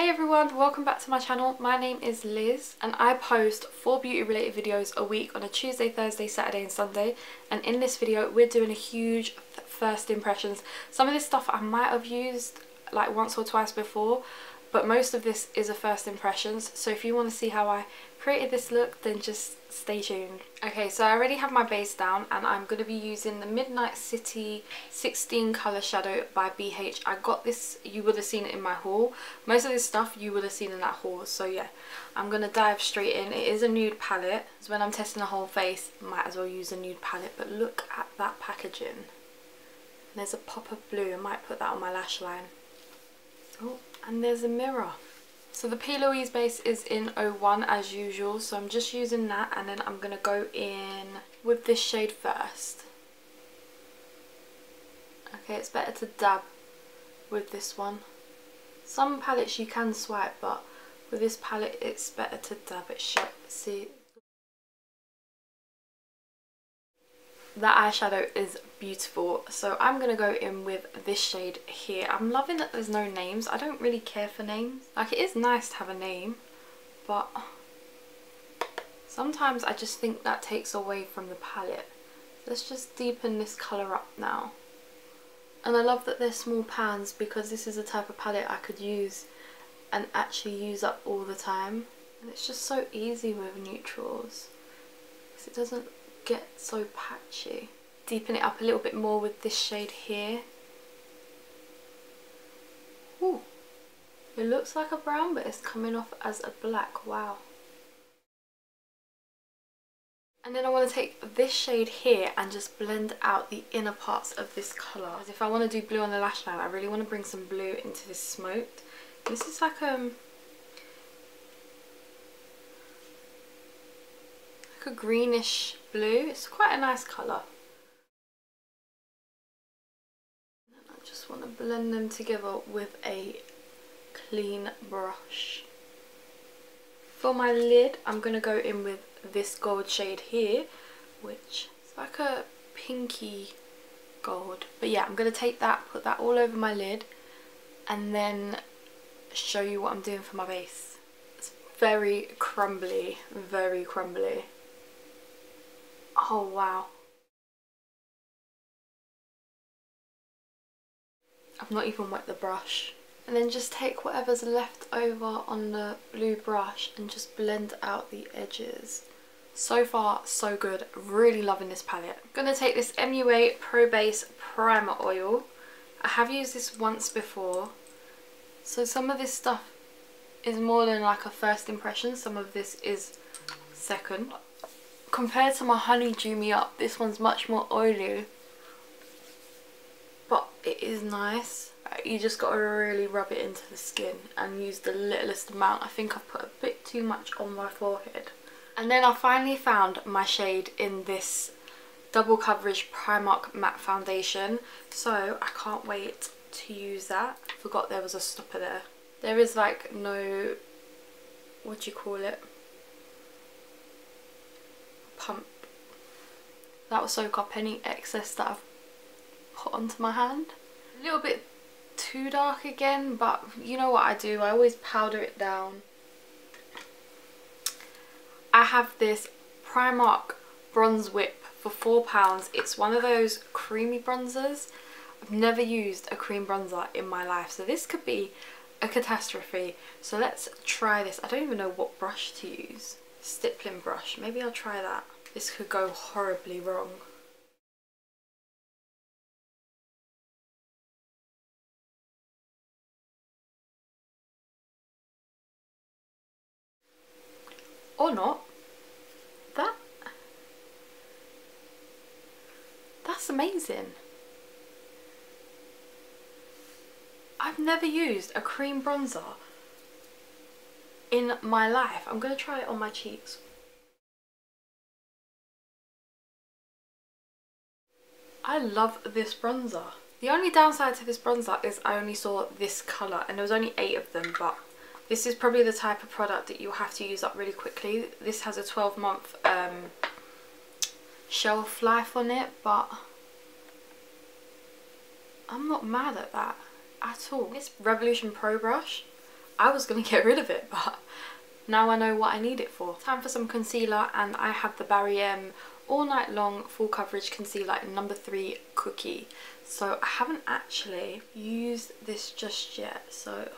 Hey everyone, welcome back to my channel. My name is Liz and I post 4 beauty related videos a week on a Tuesday, Thursday, Saturday and Sunday, and in this video we're doing a huge first impressions. Some of this stuff I might have used like once or twice before, but most of this is a first impressions, so if you want to see how I created this look then just stay tuned. Okay, so I already have my base down and I'm going to be using the Midnight City 16 colour shadow by BH. I got this, you would have seen it in my haul. Most of this stuff you would have seen in that haul, so yeah, I'm going to dive straight in. It is a nude palette, so when I'm testing the whole face might as well use a nude palette, but look at that packaging. There's a pop of blue, I might put that on my lash line. Oh, and there's a mirror. So the P. Louise base is in 01 as usual, so I'm just using that, and then I'm going to go in with this shade first. Okay, it's better to dab with this one. Some palettes you can swipe, but with this palette it's better to dab it. See, that eyeshadow is beautiful, so I'm going to go in with this shade here. I'm loving that there's no names. I don't really care for names. Like, it is nice to have a name, but sometimes I just think that takes away from the palette. Let's just deepen this colour up now. And I love that they're small pans because this is the type of palette I could use and actually use up all the time. And it's just so easy with neutrals because it doesn't get so patchy. Deepen it up a little bit more with this shade here. Ooh, it looks like a brown but it's coming off as a black. Wow. And then I want to take this shade here and just blend out the inner parts of this colour. As if I want to do blue on the lash line, I really want to bring some blue into this smoked. This is like a greenish blue. It's quite a nice colour. And I just want to blend them together with a clean brush. For my lid, I'm going to go in with this gold shade here, which is like a pinky gold. But yeah, I'm going to take that, put that all over my lid, and then show you what I'm doing for my base. It's very crumbly, very crumbly. Oh wow. I've not even wet the brush. And then just take whatever's left over on the blue brush and just blend out the edges. So far so good, really loving this palette. I'm going to take this MUA Pro Base Primer Oil. I have used this once before, so some of this stuff is more than like a first impression, some of this is second. Compared to my Honey Dew Me Up, this one's much more oily, but it is nice. You just got to really rub it into the skin and use the littlest amount. I think I've put a bit too much on my forehead. And then I finally found my shade in this double coverage Primark matte foundation, so I can't wait to use that. Forgot there was a stopper there. There is like no, what do you call it, pump that will soak up any excess that I've put onto my hand. A little bit too dark again, but you know what I do, I always powder it down. I have this Primark Bronze Whip for £4. It's one of those creamy bronzers. I've never used a cream bronzer in my life, so this could be a catastrophe. So let's try this. I don't even know what brush to use. Stippling brush, maybe I'll try that. This could go horribly wrong. Or not. That's amazing. I've never used a cream bronzer in my life. I'm going to try it on my cheeks. I love this bronzer. The only downside to this bronzer is I only saw this colour and there was only 8 of them, but this is probably the type of product that you'll have to use up really quickly. This has a 12-month shelf life on it, but I'm not mad at that at all. This Revolution Pro brush, I was going to get rid of it, but now I know what I need it for. Time for some concealer, and I have the Barry M All Night Long Full Coverage Concealer in number 3 Cookie. So I haven't actually used this just yet, so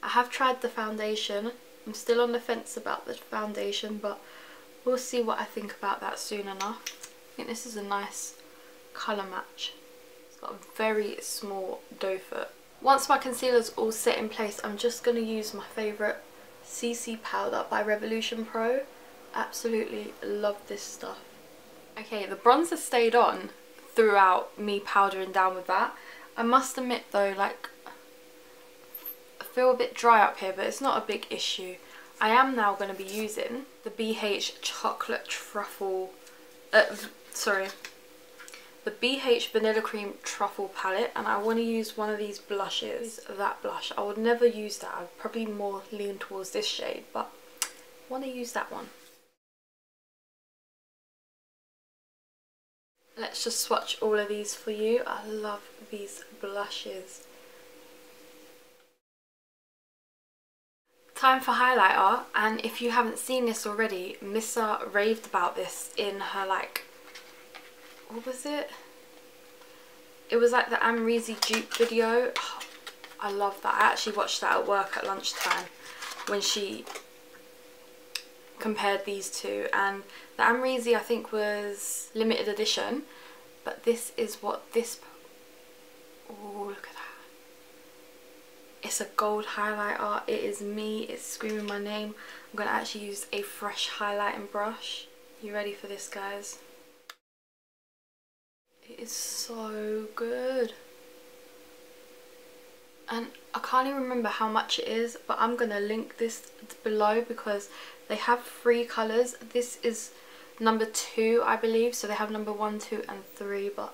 I have tried the foundation. I'm still on the fence about the foundation, but we'll see what I think about that soon enough. I think this is a nice colour match. It's got a very small doe foot. Once my concealer's all set in place, I'm just going to use my favourite CC powder by Revolution Pro. Absolutely love this stuff. Okay, the bronzer stayed on throughout me powdering down with that. I must admit though, like, I feel a bit dry up here, but it's not a big issue. I am now going to be using the BH Chocolate Truffle, the BH Vanilla Cream Truffle palette, and I want to use one of these blushes. That blush, I would never use that. I'd probably more lean towards this shade, but I want to use that one. Let's just swatch all of these for you. I love these blushes. Time for highlighter, and if you haven't seen this already, Missa raved about this in her, like, what was it? It was like the Amrezy dupe video. Oh, I love that. I actually watched that at work at lunchtime when she compared these two, and the Amrezy I think was limited edition, but this is what this, oh look at that, it's a gold highlighter. It is me, it's screaming my name. I'm going to actually use a fresh highlighting brush. You ready for this, guys? It is so good. And I can't even remember how much it is, but I'm going to link this below because they have 3 colours. This is number 2, I believe, so they have number 1, 2 and 3, but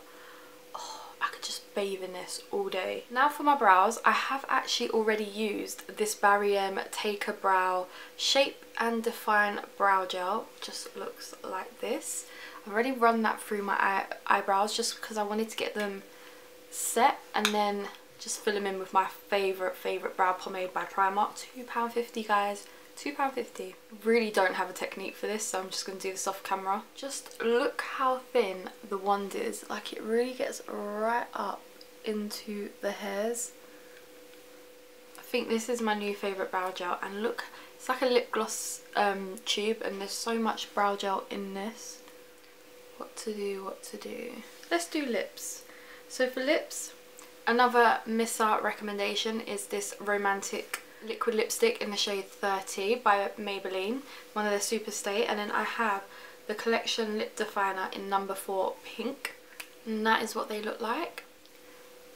oh, I could just bathe in this all day. Now for my brows, I have actually already used this Barry M Take a Brow Shape and Define Brow Gel. Just looks like this. I've already run that through my eyebrows just because I wanted to get them set, and then just fill them in with my favourite brow pomade by Primark. £2.50, guys. £2.50. Really don't have a technique for this, so I'm just going to do this off camera. Just look how thin the wand is. Like, it really gets right up into the hairs. I think this is my new favourite brow gel, and look, it's like a lip gloss tube, and there's so much brow gel in this. What to do. Let's do lips. So for lips, another Missa recommendation is this Romantic liquid lipstick in the shade 30 by Maybelline, one of their Superstay, and then I have the Collection Lip Definer in number 4 Pink, and that is what they look like.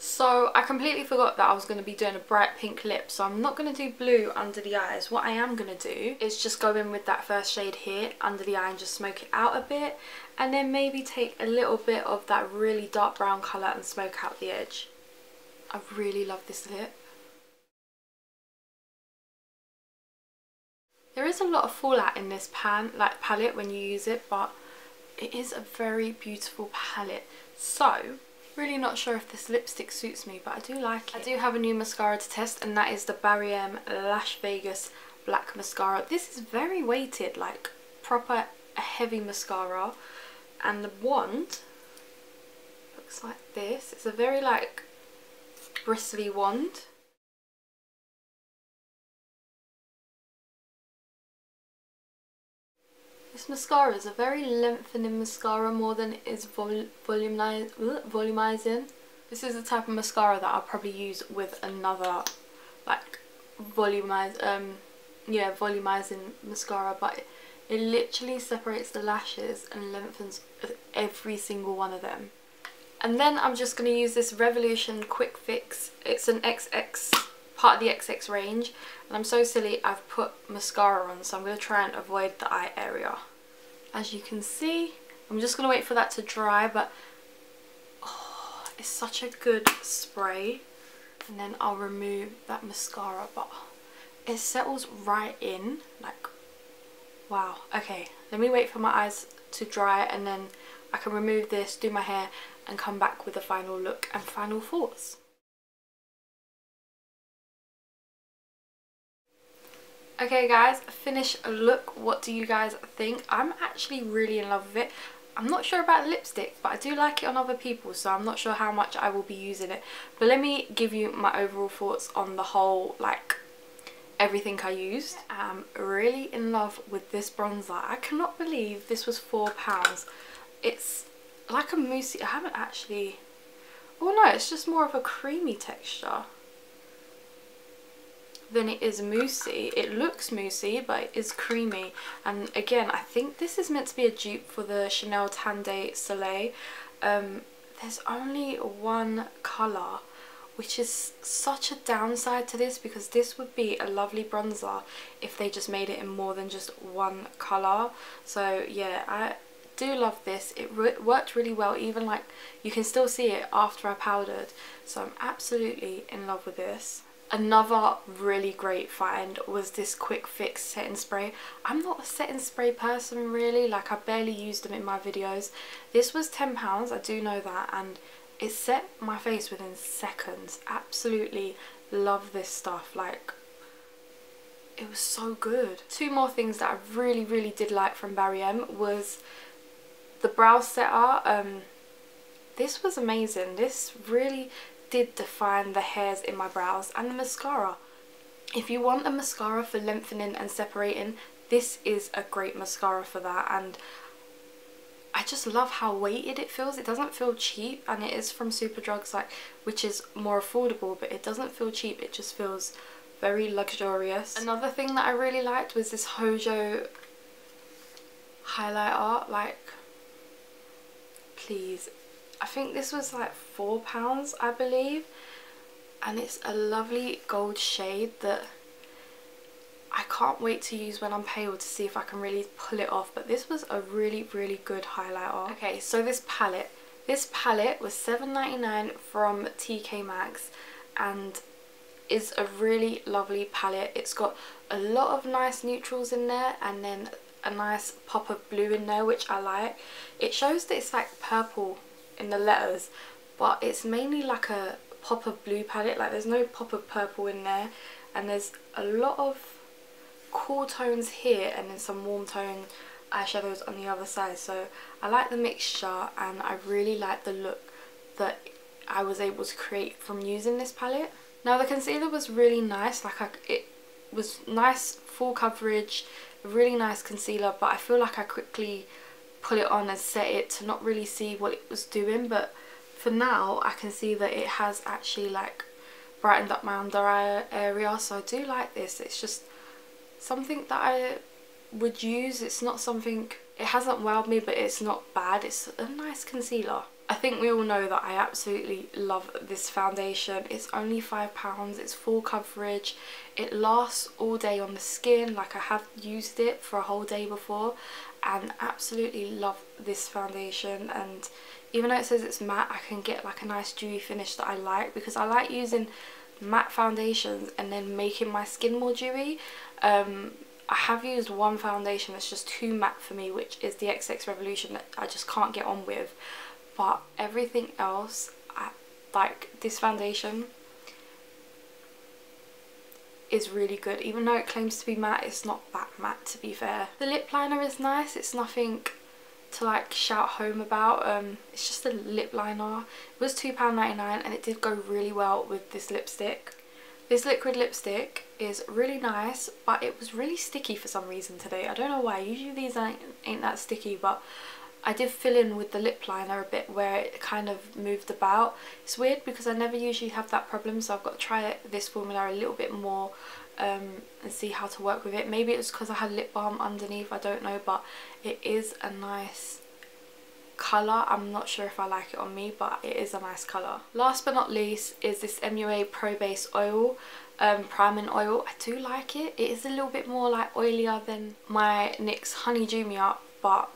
So I completely forgot that I was going to be doing a bright pink lip, so I'm not going to do blue under the eyes. What I am going to do is just go in with that first shade here under the eye and just smoke it out a bit, and then maybe take a little bit of that really dark brown colour and smoke out the edge. I really love this lip. There is a lot of fallout in this palette when you use it, but it is a very beautiful palette. So, really not sure if this lipstick suits me, but I do like it. I do have a new mascara to test, and that is the Barry M Lash Vegas Black Mascara. This is very weighted, like proper a heavy mascara, and the wand looks like this. It's a very like bristly wand. This mascara is a very lengthening mascara more than it is volumizing. This is the type of mascara that I'll probably use with another like volumizing mascara, but it literally separates the lashes and lengthens every single one of them. And then I'm just going to use this Revolution Quick Fix. It's an XX, part of the XX range, and I'm so silly I've put mascara on, so I'm going to try and avoid the eye area. As you can see, I'm just going to wait for that to dry, but oh, it's such a good spray. And then I'll remove that mascara, but it settles right in, like wow. Okay, let me wait for my eyes to dry, and then I can remove this, do my hair, and come back with a final look and final thoughts. Okay guys, finished look. What do you guys think? I'm actually really in love with it. I'm not sure about the lipstick, but I do like it on other people, so I'm not sure how much I will be using it. But let me give you my overall thoughts on the whole, like, everything I used. I'm really in love with this bronzer. I cannot believe this was £4. It's like a moussey. I haven't actually... Oh no, it's just more of a creamy texture than it is moussey. It looks moussey, but it is creamy. And again, I think this is meant to be a dupe for the Chanel Tan de Soleil. There's only one colour, which is such a downside to this, because this would be a lovely bronzer if they just made it in more than just one colour. So yeah, I do love this. It worked really well, even like you can still see it after I powdered. So I'm absolutely in love with this. Another really great find was this Quick Fix setting spray. I'm not a setting spray person really, like I barely used them in my videos. This was £10, I do know that, and it set my face within seconds. Absolutely love this stuff, like it was so good. Two more things that I really did like from Barry M was the brow setter. This was amazing. This really did define the hairs in my brows, and the mascara. If you want a mascara for lengthening and separating, this is a great mascara for that. And I just love how weighted it feels. It doesn't feel cheap, and it is from Superdrugs, like, which is more affordable, but it doesn't feel cheap. It just feels very luxurious. Another thing that I really liked was this Hojo highlighter. Like, please, I think this was like £4, I believe, and it's a lovely gold shade that I can't wait to use when I'm pale to see if I can really pull it off. But this was a really good highlighter. Okay, so this palette was $7.99 from TK Maxx, and is a really lovely palette. It's got a lot of nice neutrals in there, and then a nice pop of blue in there, which I like. It shows that it's like purple in the letters, but it's mainly like a pop of blue palette. Like, there's no pop of purple in there, and there's a lot of cool tones here and then some warm tone eyeshadows on the other side. So I like the mixture, and I really like the look that I was able to create from using this palette. Now the concealer was really nice. Like, it was nice full coverage, a really nice concealer, but I feel like I quickly put it on and set it to not really see what it was doing. But for now I can see that it has actually like brightened up my under eye area, so I do like this. It's just something that I would use. It's not something, it hasn't wowed me, but it's not bad. It's a nice concealer. I think we all know that I absolutely love this foundation. It's only £5, it's full coverage, it lasts all day on the skin. Like, I have used it for a whole day before, and absolutely love this foundation. And even though it says it's matte, I can get like a nice dewy finish that I like, because I like using matte foundations and then making my skin more dewy. I have used one foundation that's just too matte for me, which is the XX Revolution, that I just can't get on with. But everything else, like this foundation is really good. Even though it claims to be matte, it's not that matte, to be fair. The lip liner is nice. It's nothing to like shout home about. It's just a lip liner. It was £2.99, and it did go really well with this lipstick. This liquid lipstick is really nice, but it was really sticky for some reason today. I don't know why. Usually these ain't that sticky, but I did fill in with the lip liner a bit where it kind of moved about. It's weird because I never usually have that problem, so I've got to try this formula a little bit more and see how to work with it. Maybe it was because I had lip balm underneath, I don't know, but it is a nice colour. I'm not sure if I like it on me, but it is a nice colour. Last but not least is this MUA Pro Base Oil, priming oil. I do like it. It is a little bit more like oilier than my NYX Honeydew Me Up, but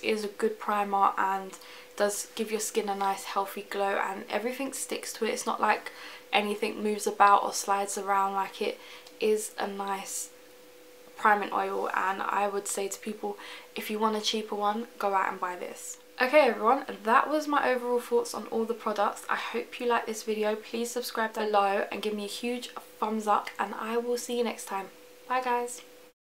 it is a good primer and does give your skin a nice healthy glow, and everything sticks to it. It's not like anything moves about or slides around. Like, it is a nice priming oil, and I would say to people, if you want a cheaper one, go out and buy this. Okay everyone, that was my overall thoughts on all the products. I hope you liked this video. Please subscribe below and give me a huge thumbs up, and I will see you next time. Bye guys.